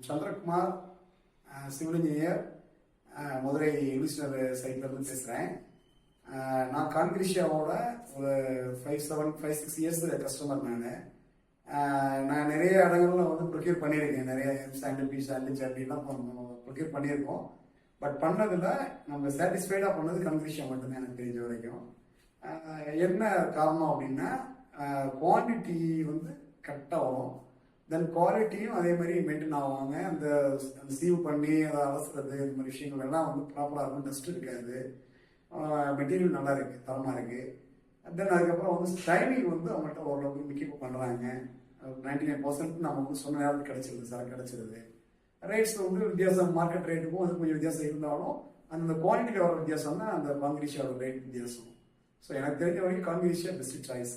Chandrakumar, civil engineer, Madurai யூனிஸ்டர் சைட்லேருந்து பேசுகிறேன். நான் கான்கிரிஷியாவோட ஒரு 5-6 இயர்ஸ் கஸ்டமர். நான் நிறைய இடங்கள்ல வந்து ப்ரொக்யூர் பண்ணியிருக்கேன். நிறைய சாண்டிச் அப்படிலாம் ப்ரொக்யூர் பண்ணியிருக்கோம். பட் பண்ணதில் நம்ம சாட்டிஸ்ஃபைடாக பண்ணது கான்கிரிஷியா மட்டும்தான் எனக்கு தெரிஞ்ச வரைக்கும். என்ன காரணம் அப்படின்னா, குவான்டிட்டி வந்து கரெக்டாக வரும், தென் குவாலிட்டியும் அதே மாதிரி மெயின்டைன் ஆவாங்க. அந்த சீவ் பண்ணி அதை அலசுறது, இந்த மாதிரி விஷயங்கள் எல்லாம் வந்து ப்ராப்பராக இருக்கும். டஸ்ட் இருக்காது, மெட்டீரியல் நல்லா இருக்குது, தரமாக இருக்குது. தென் அதுக்கப்புறம் வந்து டைமிங் வந்து அவங்கள்ட்ட ஓரளவுக்கு மிக்கப் பண்ணுறாங்க. 99% நம்ம வந்து சொன்ன நேரத்துக்கு கிடைச்சிருது, சார் கிடைச்சிருது. ரேட்ஸ் வந்து வித்தியாசம், மார்க்கெட் ரேட்டுக்கும் அது கொஞ்சம் வித்தியாசம் இருந்தாலும் அந்த குவாலிட்டியில் வர வித்தியாசம் தான் அந்த கான்கிரிஷியாவோட ரேட் வித்தியாசம். ஸோ எனக்கு தெரிஞ்ச வரைக்கும் கான்கிரிஷியா பெஸ்ட் சாய்ஸ்.